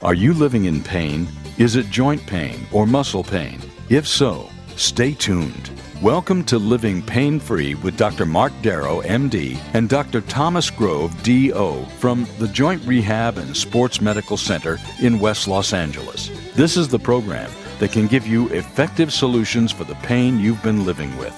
Are you living in pain? Is it joint pain or muscle pain? If so, stay tuned. Welcome to Living Pain-Free with Dr. Marc Darrow, MD, and Dr. Thomas Grove, DO, from the Joint Rehab and Sports Medical Center in West Los Angeles. This is the program that can give you effective solutions for the pain you've been living with.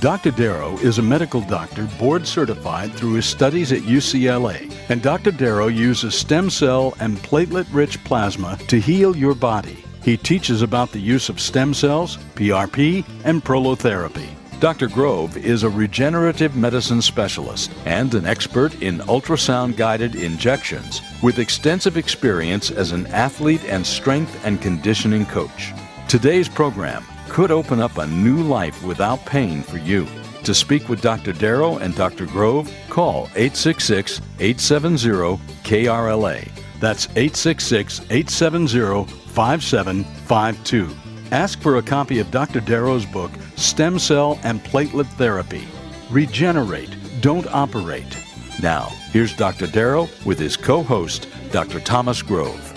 Dr. Darrow is a medical doctor board certified through his studies at UCLA, and Dr. Darrow uses stem cell and platelet-rich plasma to heal your body. He teaches about the use of stem cells, PRP, and prolotherapy. Dr. Grove is a regenerative medicine specialist and an expert in ultrasound-guided injections with extensive experience as an athlete and strength and conditioning coach. Today's program could open up a new life without pain for you. To speak with Dr. Darrow and Dr. Grove, call 866-870-KRLA. That's 866-870-5752. Ask for a copy of Dr. Darrow's book, Stem Cell and Platelet Therapy. Regenerate, don't operate. Now, here's Dr. Darrow with his co-host, Dr. Thomas Grove.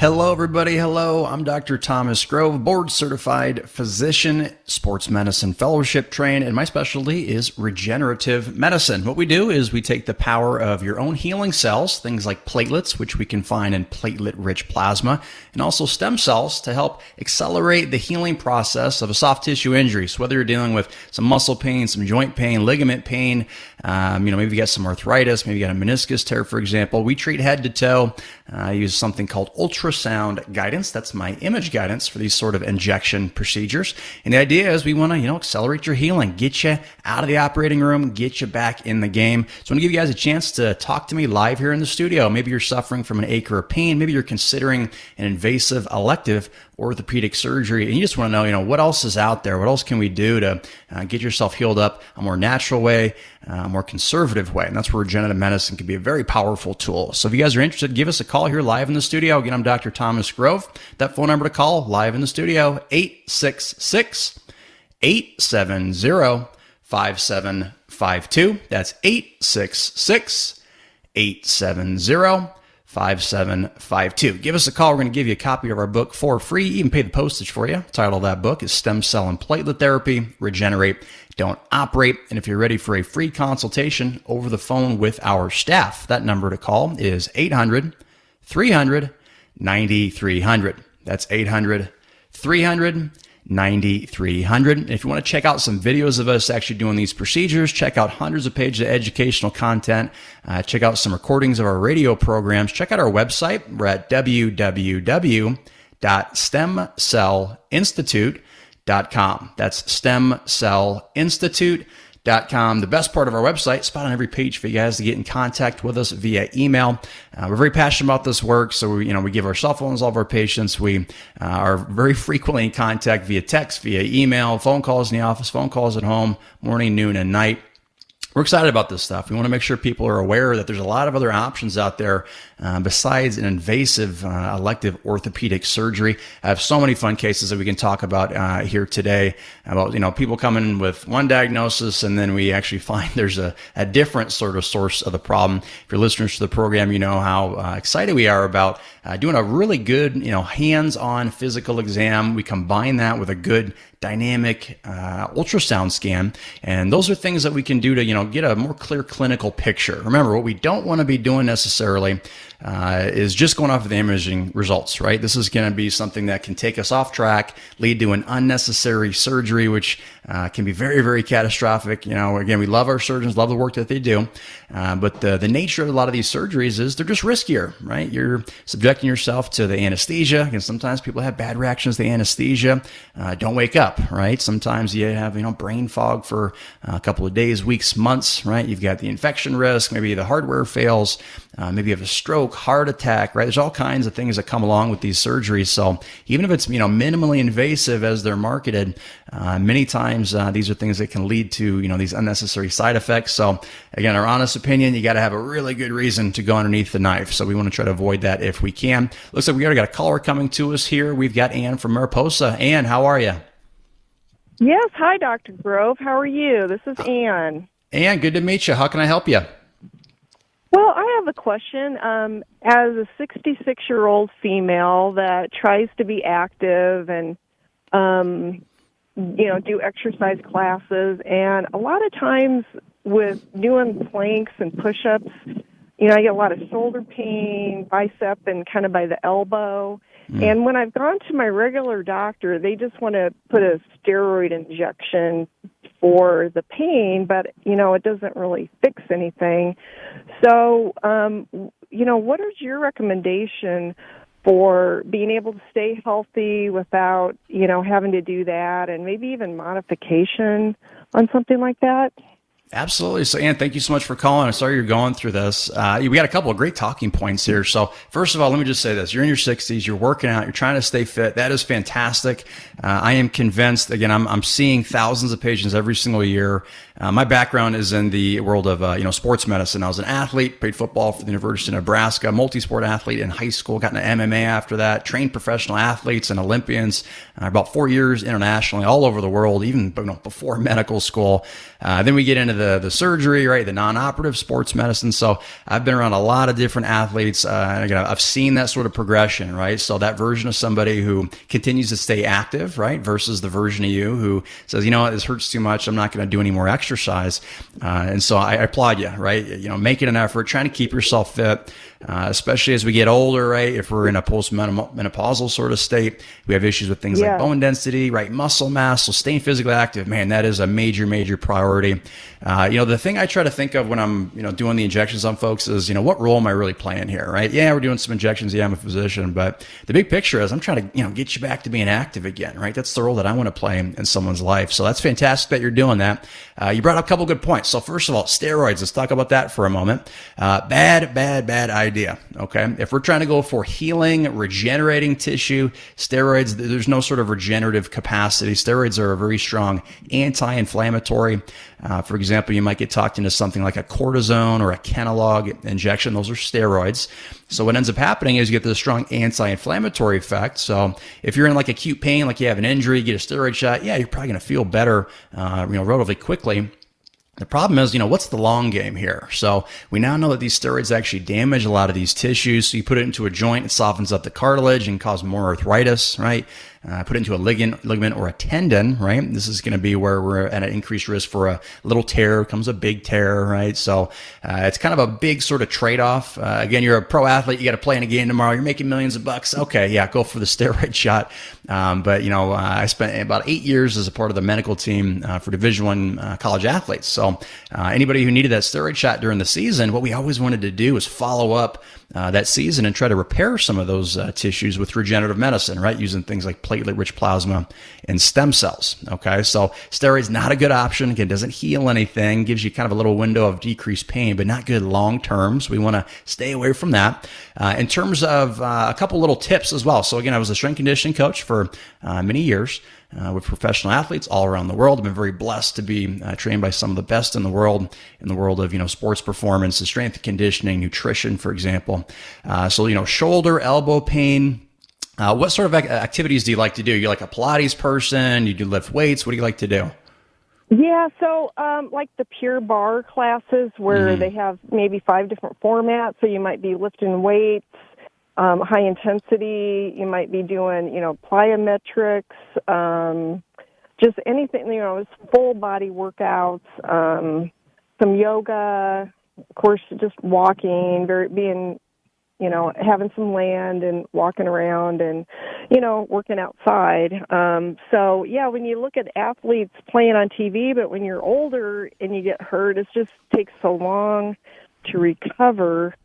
Hello, everybody. Hello. I'm Dr. Thomas Grove, board-certified physician, sports medicine fellowship trained, and my specialty is regenerative medicine. What we do is we take the power of your own healing cells, things like platelets, which we can find in platelet-rich plasma, and also stem cells to help accelerate the healing process of a soft tissue injury. So whether you're dealing with some muscle pain, some joint pain, ligament pain, maybe you got some arthritis, maybe you got a meniscus tear, for example, we treat head to toe. I use something called ultrasound guidance. That's my image guidance for these sort of injection procedures. And the idea is we want to, accelerate your healing, get you out of the operating room, get you back in the game. So I want to give you guys a chance to talk to me live here in the studio. Maybe you're suffering from an ache or a pain. Maybe you're considering an invasive elective orthopedic surgery, and you just want to know, what else is out there? What else can we do to get yourself healed up a more natural way, a more conservative way? And that's where regenerative medicine can be a very powerful tool. So if you guys are interested, give us a call here live in the studio. Again, I'm Dr. Thomas Grove. That phone number to call live in the studio, 866-870-5752. That's 866-870-5752. Give us a call. We're going to give you a copy of our book for free, even pay the postage for you. The title of that book is Stem Cell and Platelet Therapy, Regenerate, Don't Operate. And if you're ready for a free consultation over the phone with our staff, that number to call is 800-300-9300. That's 800-300-9300. And if you want to check out some videos of us actually doing these procedures, check out hundreds of pages of educational content, check out some recordings of our radio programs, check out our website. We're at www.stemcellinstitute.com. That's stemcellinstitute.com. The best part of our website, spot on every page for you guys to get in contact with us via email. We're very passionate about this work, so we give our cell phones to all of our patients. We are very frequently in contact via text, via email, phone calls in the office, phone calls at home, morning, noon, and night. We're excited about this stuff. We want to make sure people are aware that there's a lot of other options out there besides an invasive elective orthopedic surgery. I have so many fun cases that we can talk about here today about, people coming with one diagnosis and then we actually find there's a different sort of source of the problem. If you're listeners to the program, you know how excited we are about doing a really good, hands-on physical exam. We combine that with a good dynamic ultrasound scan, and those are things that we can do to get a more clear clinical picture. Remember, what we don't want to be doing necessarily is just going off of the imaging results, right? This is going to be something that can take us off track, lead to an unnecessary surgery, which can be very, very catastrophic. Again, we love our surgeons, love the work that they do, but the nature of a lot of these surgeries is they're just riskier, right? You're subjecting yourself to the anesthesia. Again, sometimes people have bad reactions to the anesthesia, don't wake up, right? Sometimes you have, brain fog for a couple of days, weeks, months, right? You've got the infection risk, maybe the hardware fails, maybe you have a stroke, heart attack, right? There's all kinds of things that come along with these surgeries. So even if it's, minimally invasive as they're marketed, many times these are things that can lead to, these unnecessary side effects. So again, our honest opinion, you got to have a really good reason to go underneath the knife. So we want to try to avoid that if we can. Looks like we already got a caller coming to us here. We've got Ann from Mariposa. Ann, how are you? Yes. Hi, Dr. Grove. How are you? This is Ann. Ann, good to meet you. How can I help you? Well, I have a question. As a 66-year-old female that tries to be active and, do exercise classes, and a lot of times with doing planks and push-ups, I get a lot of shoulder pain, bicep, and kind of by the elbow. And when I've gone to my regular doctor, they just want to put a steroid injection for the pain, but, it doesn't really fix anything. So, what is your recommendation for being able to stay healthy without, having to do that, and maybe even modification on something like that? Absolutely. So, Ann, thank you so much for calling. I'm sorry you're going through this. We got a couple of great talking points here. So, first of all, let me just say this. You're in your 60s. You're working out. You're trying to stay fit. That is fantastic. I am convinced, again, I'm seeing thousands of patients every single year. My background is in the world of, sports medicine. I was an athlete, played football for the University of Nebraska, multi-sport athlete in high school, got into MMA after that, trained professional athletes and Olympians, about 4 years internationally, all over the world, even before medical school. Then we get into the surgery, right? The non-operative sports medicine. So I've been around a lot of different athletes. And again, I've seen that sort of progression, right? So that version of somebody who continues to stay active, right? Versus the version of you who says, what, this hurts too much. I'm not going to do any more exercise. And so I applaud you, right? Making an effort, trying to keep yourself fit. Especially as we get older, right? If we're in a post-menopausal sort of state, we have issues with things like bone density, right? Muscle mass. So staying physically active, man, that is a major, major priority. The thing I try to think of when I'm, doing the injections on folks is, what role am I really playing here, right? Yeah, we're doing some injections. Yeah, I'm a physician, but the big picture is I'm trying to, get you back to being active again, right? That's the role that I want to play in someone's life. So that's fantastic that you're doing that. You brought up a couple good points. So first of all, steroids. Let's talk about that for a moment. Bad idea. Okay. If we're trying to go for healing, regenerating tissue, steroids, there's no sort of regenerative capacity. Steroids are a very strong anti-inflammatory. For example, you might get talked into something like a cortisone or a Kenalog injection. Those are steroids. So what ends up happening is you get this strong anti-inflammatory effect. So if you're in like acute pain, like you have an injury, you get a steroid shot, yeah, you're probably going to feel better, relatively quickly. The problem is, what's the long game here? So we now know that these steroids actually damage a lot of these tissues. So you put it into a joint, it softens up the cartilage and cause more arthritis, right? Put it into a ligament or a tendon, right? This is going to be where we're at an increased risk for a little tear, comes a big tear, right? So it's kind of a big sort of trade-off. Again, you're a pro athlete, you got to play in a game tomorrow, you're making millions of bucks. Okay, yeah, go for the steroid shot. But I spent about 8 years as a part of the medical team for Division I college athletes. So anybody who needed that steroid shot during the season, what we always wanted to do is follow up that season and try to repair some of those tissues with regenerative medicine, right? Using things like platelet-rich plasma and stem cells. Okay, so steroids not a good option. Again, doesn't heal anything, gives you kind of a little window of decreased pain, but not good long term. So we want to stay away from that. In terms of a couple little tips as well. So again, I was a strength conditioning coach for many years. With professional athletes all around the world. I've been very blessed to be trained by some of the best in the world of, sports performance, strength and conditioning, nutrition, for example. So, shoulder, elbow pain. What sort of activities do you like to do? You're like a Pilates person? You do lift weights? What do you like to do? Yeah, so like the Pure Barre classes where they have maybe 5 different formats. So you might be lifting weights, high intensity, you might be doing, plyometrics, just anything, it's full body workouts, some yoga, of course, just walking, being, having some land and walking around and, working outside. So yeah, when you look at athletes playing on TV, but when you're older and you get hurt, it just takes so long to recover.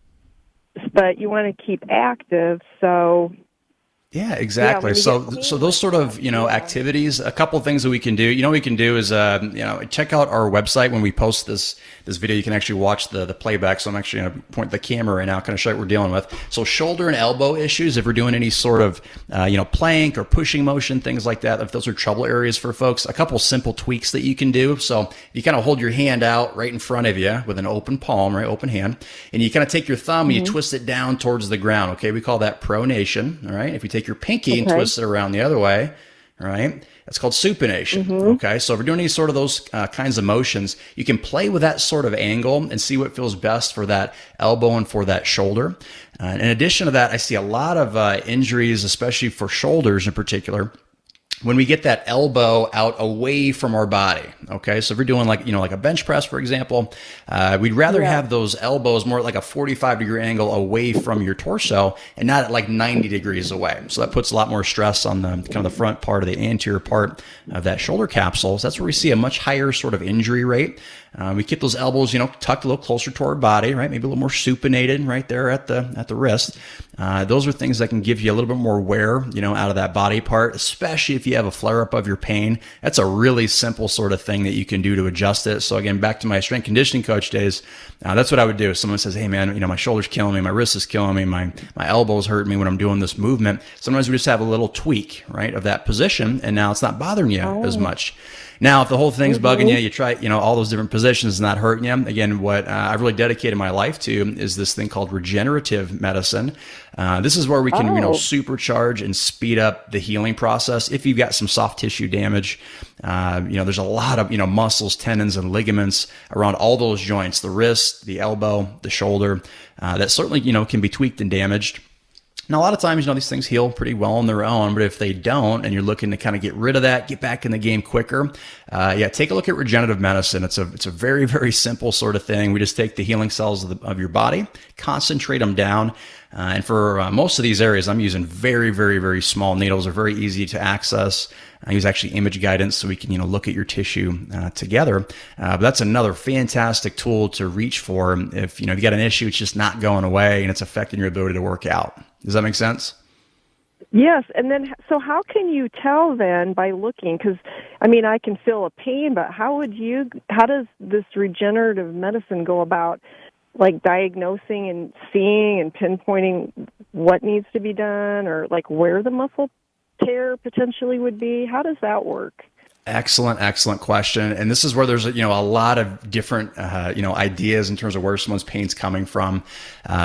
But you want to keep active, so yeah, exactly. Yeah, so those sort of activities. A couple of things that we can do. What we can do is check out our website when we post this video. You can actually watch the playback. So I'm actually going to point the camera right now, kind of show you what we're dealing with. So shoulder and elbow issues. If we're doing any sort of plank or pushing motion, things like that. If those are trouble areas for folks, a couple simple tweaks that you can do. So you kind of hold your hand out right in front of you with an open palm, right, open hand, and you kind of take your thumb and you twist it down towards the ground. Okay, we call that pronation. All right, if you take your pinky and twist it around the other way, right? That's called supination. Okay. So if we're doing any sort of those kinds of motions, you can play with that sort of angle and see what feels best for that elbow and for that shoulder. In addition to that, I see a lot of injuries, especially for shoulders in particular, when we get that elbow out away from our body. Okay. So if we're doing like a bench press, for example, we'd rather have those elbows more like a 45-degree angle away from your torso and not at like 90 degrees away. So that puts a lot more stress on the kind of the front part of the anterior part of that shoulder capsule. So that's where we see a much higher sort of injury rate. We keep those elbows, tucked a little closer to our body, right? Maybe a little more supinated right there at the wrist. Those are things that can give you a little bit more wear, out of that body part, especially if you have a flare-up of your pain. That's a really simple sort of thing that you can do to adjust it. So again, back to my strength conditioning coach days, that's what I would do. If someone says, hey man, my shoulder's killing me, my wrist is killing me, my elbow's hurting me when I'm doing this movement. Sometimes we just have a little tweak, right, of that position, and now it's not bothering you as much. Now, if the whole thing's bugging you, you try, all those different positions, not hurting you. Again, what I've really dedicated my life to is this thing called regenerative medicine. This is where we can, supercharge and speed up the healing process. If you've got some soft tissue damage, there's a lot of, muscles, tendons, and ligaments around all those joints, the wrist, the elbow, the shoulder, that certainly, can be tweaked and damaged. Now, a lot of times, these things heal pretty well on their own, but if they don't, and you're looking to kind of get rid of that, get back in the game quicker, take a look at regenerative medicine. It's a very, very simple sort of thing. We just take the healing cells of your body, concentrate them down, and for most of these areas, I'm using very, very, very small needles. They're very easy to access. I use actually image guidance so we can, look at your tissue together. But that's another fantastic tool to reach for if, you got an issue, it's just not going away and it's affecting your ability to work out. Does that make sense? Yes. And then, so how can you tell then by looking? Because, I can feel a pain, but how does this regenerative medicine go about like diagnosing and seeing and pinpointing what needs to be done or like where the muscle tear potentially would be? How does that work? Excellent question. And this is where there's, a lot of different, ideas in terms of where someone's pain's coming from.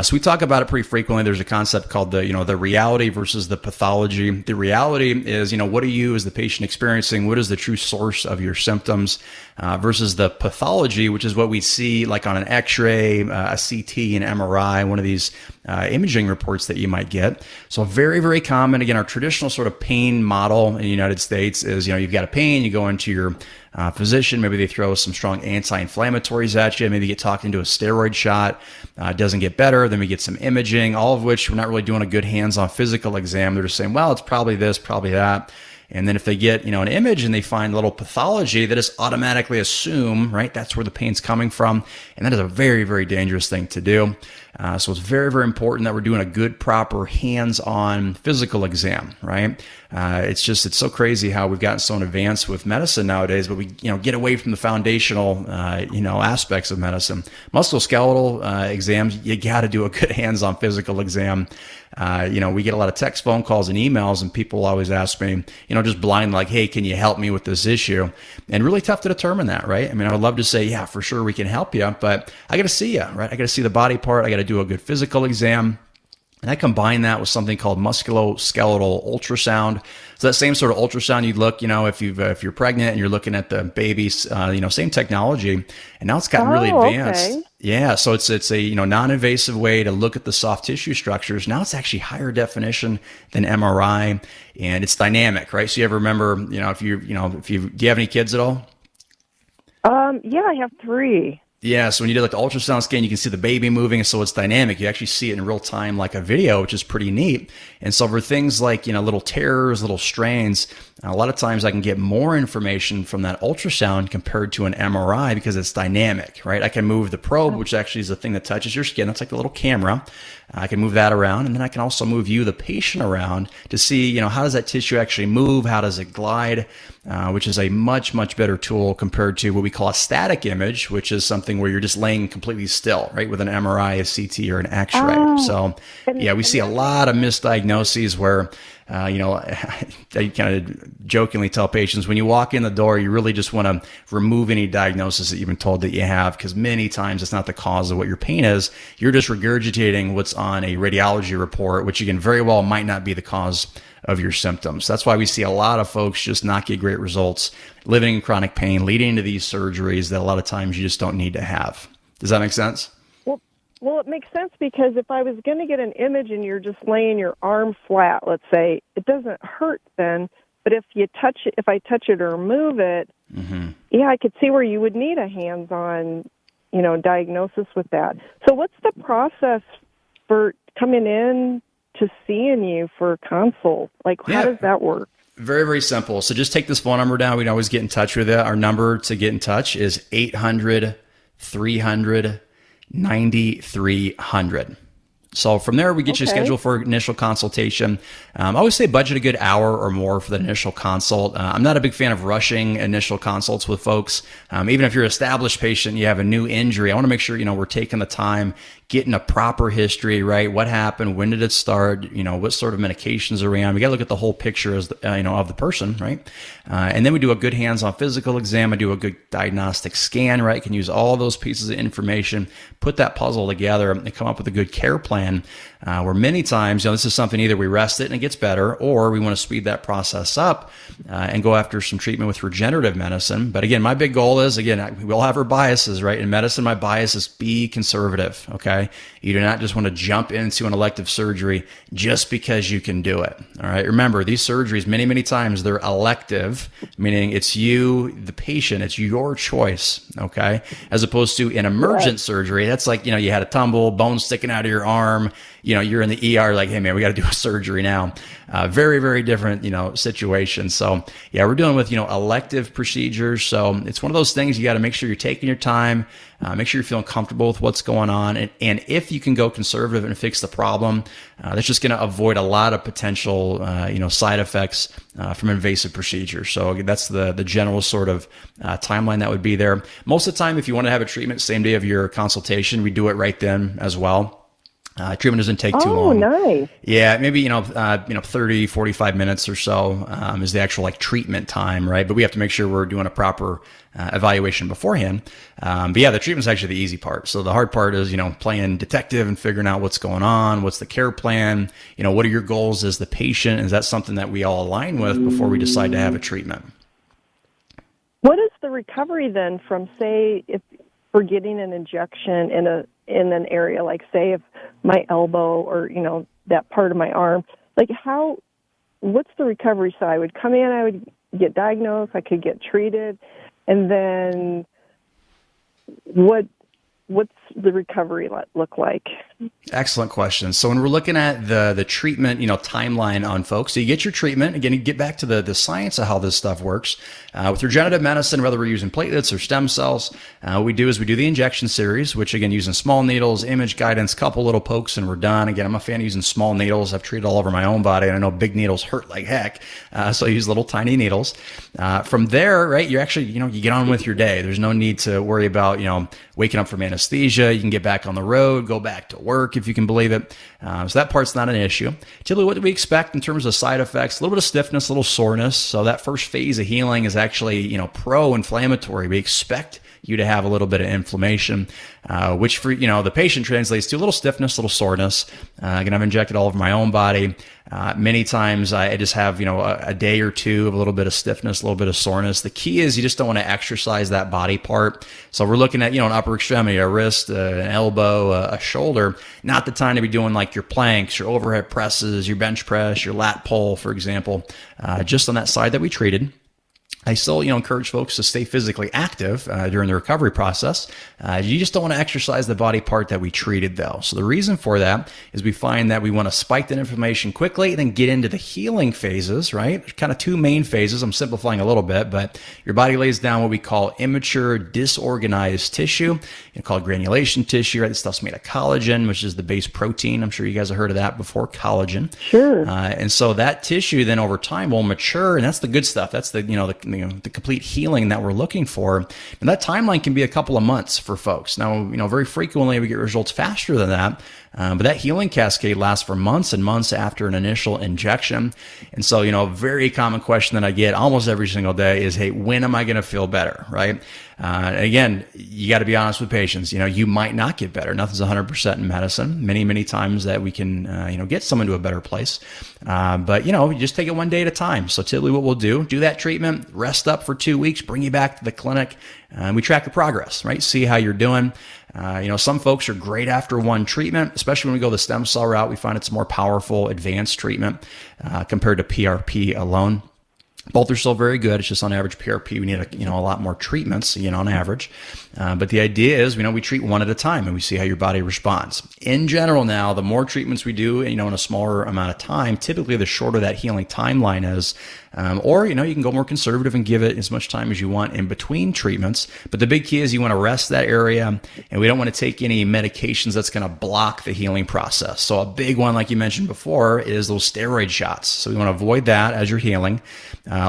So we talk about it pretty frequently. There's a concept called the reality versus the pathology. The reality is, what are you as the patient experiencing? What is the true source of your symptoms? Versus the pathology, which is what we see like on an X-ray, a CT, an MRI, one of these imaging reports that you might get. So very, very common. Again, our traditional sort of pain model in the United States is, you've got a pain, you go into your physician, maybe they throw some strong anti-inflammatories at you, maybe you get talked into a steroid shot, it doesn't get better, then we get some imaging, all of which we're not really doing a good hands-on physical exam. They're just saying, well, it's probably this, probably that. And then if they get, an image and they find a little pathology, that is automatically assume, right, that's where the pain's coming from. And that is a very, very dangerous thing to do. So it's very, very important that we're doing a good, proper hands-on physical exam, right? It's so crazy how we've gotten so advanced with medicine nowadays, but we, get away from the foundational, aspects of medicine. Musculoskeletal exams, you got to do a good hands-on physical exam. We get a lot of text, phone calls, and emails, and people always ask me, just blind, like, hey, can you help me with this issue? And really tough to determine that, right? I would love to say, yeah, for sure we can help you, but I got to see you, right? I got to see the body part. I got to do a good physical exam. And I combine that with something called musculoskeletal ultrasound. So that same sort of ultrasound you'd look, if you're pregnant and you're looking at the baby's, same technology. And now it's gotten really advanced. Okay. Yeah. So it's a, non-invasive way to look at the soft tissue structures. Now it's actually higher definition than MRI, and it's dynamic, right? So you ever remember, do you have any kids at all? Yeah, I have 3. Yeah, so when you do like the ultrasound scan, you can see the baby moving, so it's dynamic. You actually see it in real time like a video, which is pretty neat. And so for things like, little tears, little strains, a lot of times I can get more information from that ultrasound compared to an MRI because it's dynamic, right? I can move the probe, which actually is the thing that touches your skin. That's like a little camera. I can move that around, and then I can also move you, the patient, around to see, how does that tissue actually move? How does it glide? Which is a much, much better tool compared to what we call a static image, which is something where you're just laying completely still, right? With an MRI, a CT, or an X-ray. So yeah, we see a lot of misdiagnoses where, I kind of jokingly tell patients, when you walk in the door, you really just want to remove any diagnosis that you've been told that you have, because many times it's not the cause of what your pain is. You're just regurgitating what's on a radiology report, which again, very well might not be the cause of your symptoms. That's why we see a lot of folks just not get great results, living in chronic pain, leading to these surgeries that a lot of times you just don't need to have. Does that make sense? Well, it makes sense, because if I was going to get an image and you're just laying your arm flat, let's say, it doesn't hurt then. But if I touch it or move it, yeah, I could see where you would need a hands-on, diagnosis with that. So what's the process for coming in to seeing you for a consult? Like, how does that work? Very, very simple. So just take this phone number down. We can always get in touch with it. Our number to get in touch is 800-300-9300. So from there, we get you scheduled for initial consultation. I always say budget a good hour or more for the initial consult. I'm not a big fan of rushing initial consults with folks. Even if you're an established patient, you have a new injury, I want to make sure, we're taking the time, getting a proper history, right? What happened? When did it start? What sort of medications are we on? We got to look at the whole picture as of the person, right? And then we do a good hands-on physical exam. I do a good diagnostic scan, right? Can use all those pieces of information, put that puzzle together, and come up with a good care plan. Where many times, this is something either we rest it and it gets better, or we want to speed that process up and go after some treatment with regenerative medicine. But again, my big goal is, we all have our biases, right? In medicine, my bias is be conservative, okay? You do not just want to jump into an elective surgery just because you can do it, all right? Remember, these surgeries, many, many times, they're elective, meaning it's you, the patient, it's your choice, okay? As opposed to an emergent surgery, that's like, you had a tumble, bone sticking out of your arm, you're in the ER, like, hey man, we got to do a surgery now. Very, very different, situation. So yeah, we're dealing with, elective procedures. So it's one of those things you got to make sure you're taking your time, make sure you're feeling comfortable with what's going on. And if you can go conservative and fix the problem, that's just going to avoid a lot of potential, side effects from invasive procedures. So that's the general sort of timeline that would be there. Most of the time, if you want to have a treatment same day of your consultation, we do it right then as well. Treatment doesn't take too long. Oh, nice. Yeah, maybe, 30, 45 minutes or so is the actual treatment time, right? But we have to make sure we're doing a proper evaluation beforehand. But yeah, the treatment's actually the easy part. So the hard part is, playing detective and figuring out what's going on, what's the care plan, what are your goals as the patient? Is that something that we all align with before we decide to have a treatment? What is the recovery then from, say, if we're getting an injection in an area, like say if my elbow or, that part of my arm, what's the recovery? So I would come in, I would get diagnosed, I could get treated, and then what's the recovery look like? Excellent question. So when we're looking at the treatment, timeline on folks, so you get your treatment, again, you get back to the science of how this stuff works. With regenerative medicine, whether we're using platelets or stem cells, what we do is we do the injection series, which again, using small needles, image guidance, couple little pokes, and we're done. Again, I'm a fan of using small needles. I've treated all over my own body, and I know big needles hurt like heck. So I use little tiny needles. From there, right, you actually, you get on with your day. There's no need to worry about, waking up from anesthesia. You can get back on the road, go back to work if you can believe it. So that part's not an issue. Typically, what do we expect in terms of side effects? A little bit of stiffness, a little soreness. So that first phase of healing is actually, pro-inflammatory. We expect you to have a little bit of inflammation, which for, the patient translates to a little stiffness, a little soreness. Again, I've injected all over my own body. Many times I just have, a day or two of a little bit of stiffness, a little bit of soreness. The key is you just don't want to exercise that body part. So we're looking at, an upper extremity, a wrist, an elbow, a shoulder, not the time to be doing like your planks, your overhead presses, your bench press, your lat pull, for example, just on that side that we treated. I still, encourage folks to stay physically active during the recovery process. You just don't want to exercise the body part that we treated, though. So the reason for that is we find that we want to spike that inflammation quickly, then get into the healing phases, right? There's kind of two main phases. I'm simplifying a little bit, but your body lays down what we call immature, disorganized tissue, called granulation tissue, right? This stuff's made of collagen, which is the base protein. I'm sure you guys have heard of that before, collagen. Sure. And so that tissue then over time will mature, and that's the good stuff. That's the complete healing that we're looking for. And that timeline can be a couple of months for folks. Now, very frequently we get results faster than that. But that healing cascade lasts for months and months after an initial injection. And so, a very common question that I get almost every single day is, hey, when am I going to feel better, right? Again, you got to be honest with patients. You might not get better. Nothing's 100% in medicine. Many, many times that we can, get someone to a better place. But, you just take it one day at a time. So typically what we'll do that treatment, rest up for 2 weeks, bring you back to the clinic, and we track your progress, right? See how you're doing. Some folks are great after one treatment, especially when we go the stem cell route. We find it's a more powerful, advanced treatment compared to PRP alone. Both are still very good. It's just on average PRP, we need a lot more treatments, on average. But the idea is, we treat one at a time and we see how your body responds. In general now, the more treatments we do, in a smaller amount of time, typically the shorter that healing timeline is. Or, you can go more conservative and give it as much time as you want in between treatments. But the big key is you want to rest that area, and we don't want to take any medications that's going to block the healing process. So a big one, like you mentioned before, is those steroid shots. So we want to avoid that as you're healing.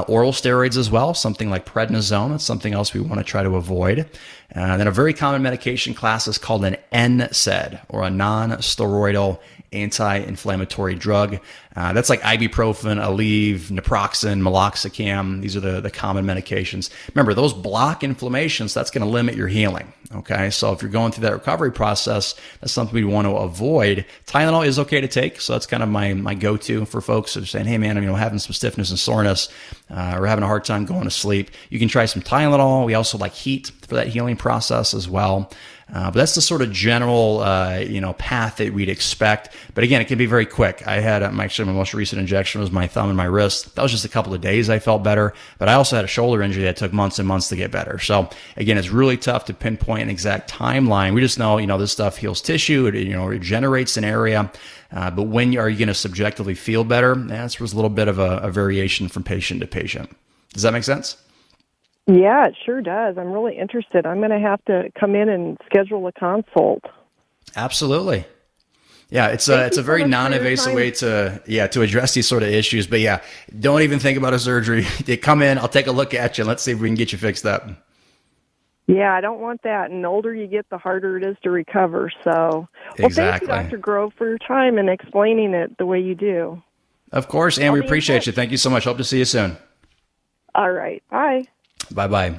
Oral steroids as well, something like prednisone. That's something else we want to try to avoid. Then a very common medication class is called an NSAID, or a non-steroidal anti-inflammatory drug. That's like ibuprofen, Aleve, naproxen, meloxicam. These are the common medications. Remember, those block inflammation, so that's going to limit your healing. Okay, so if you're going through that recovery process, that's something we want to avoid. Tylenol is okay to take, so that's kind of my go-to for folks that are saying, hey man, I'm having some stiffness and soreness, or having a hard time going to sleep. You can try some Tylenol. We also like heat for that healing process as well. But that's the sort of general, path that we'd expect. But again, it can be very quick. I had actually my most recent injection was my thumb and my wrist. That was just a couple of days I felt better. But I also had a shoulder injury that took months and months to get better. So again, it's really tough to pinpoint an exact timeline. We just know, this stuff heals tissue. It, regenerates an area. But when are you going to subjectively feel better? That's a little bit of a variation from patient to patient. Does that make sense? Yeah, it sure does. I'm really interested. I'm going to have to come in and schedule a consult. Absolutely. Yeah, it's a very non-invasive way to address these sort of issues. But yeah, don't even think about a surgery. You come in, I'll take a look at you, and let's see if we can get you fixed up. Yeah, I don't want that. And the older you get, the harder it is to recover. So, exactly. Thank you, Dr. Grove, for your time and explaining it the way you do. Of course, and we appreciate you. Thank you so much. Hope to see you soon. All right. Bye. Bye-bye.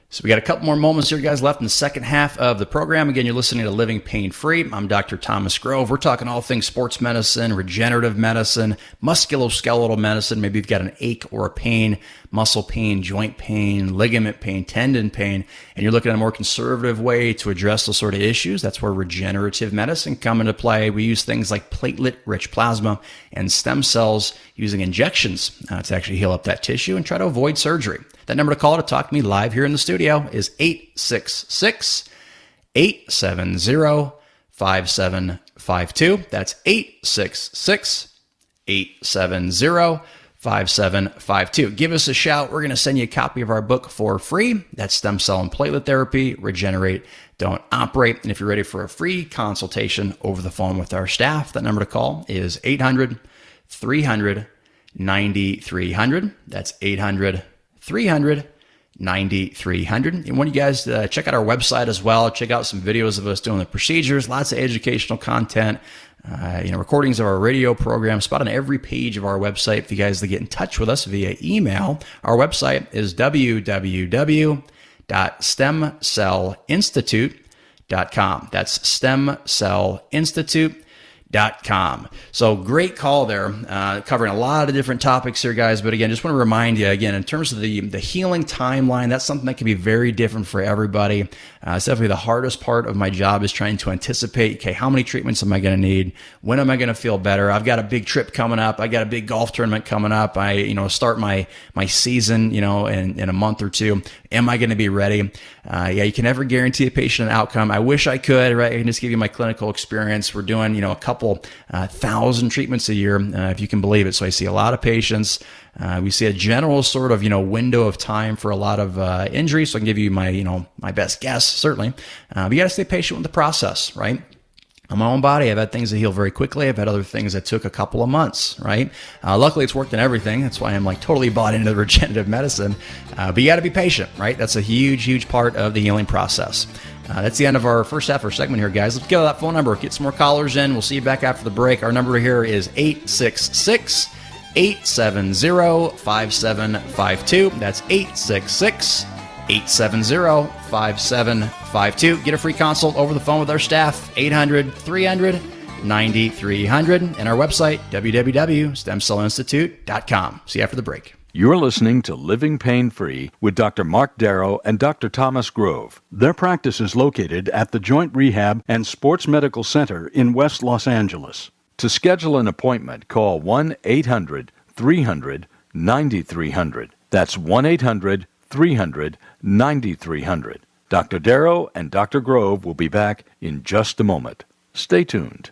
So we got a couple more moments here, guys, left in the second half of the program. Again, you're listening to Living Pain-Free. I'm Dr. Thomas Grove. We're talking all things sports medicine, regenerative medicine, musculoskeletal medicine. Maybe you've got an ache or a pain, muscle pain, joint pain, ligament pain, tendon pain, and you're looking at a more conservative way to address those sort of issues. That's where regenerative medicine come into play. We use things like platelet-rich plasma and stem cells using injections to actually heal up that tissue and try to avoid surgery. That number to call to talk to me live here in the studio is 866-870-5752. That's 866-870-5752. Give us a shout. We're going to send you a copy of our book for free. That's Stem Cell and Platelet Therapy, Regenerate, Don't Operate. And if you're ready for a free consultation over the phone with our staff, that number to call is 800-300-9300. That's 800-300-9300. And when you guys check out our website as well, check out some videos of us doing the procedures, lots of educational content, recordings of our radio program, spot on every page of our website. If you guys to get in touch with us via email, our website is www.stemcellinstitute.com. That's stemcellinstitute.com. So great call there, covering a lot of different topics here, guys. But again, just want to remind you again, in terms of the healing timeline, that's something that can be very different for everybody. It's definitely the hardest part of my job is trying to anticipate, okay, how many treatments am I going to need? When am I going to feel better? I've got a big trip coming up. I got a big golf tournament coming up. I, start my season, in a month or two. Am I going to be ready? You can never guarantee a patient an outcome. I wish I could, right? I can just give you my clinical experience. We're doing, a couple thousand treatments a year, if you can believe it. So I see a lot of patients. We see a general sort of, window of time for a lot of injuries. So I can give you my, my best guess, certainly. But you got to stay patient with the process, right? On my own body, I've had things that heal very quickly. I've had other things that took a couple of months, right? Luckily, it's worked in everything. That's why I'm totally bought into the regenerative medicine. But you got to be patient, right? That's a huge, huge part of the healing process. That's the end of our first half of our segment here, guys. Let's get that phone number. Get some more callers in. We'll see you back after the break. Our number here is 866-870-5752. That's 866-870-5752. Get a free consult over the phone with our staff, 800-300-9300, and our website, www.stemcellinstitute.com. See you after the break. You're listening to Living Pain Free with Dr. Marc Darrow and Dr. Thomas Grove. Their practice is located at the Joint Rehab and Sports Medical Center in West Los Angeles. To schedule an appointment, call 1-800-300-9300. That's 1-800-300-9300. Dr. Darrow and Dr. Grove will be back in just a moment. Stay tuned.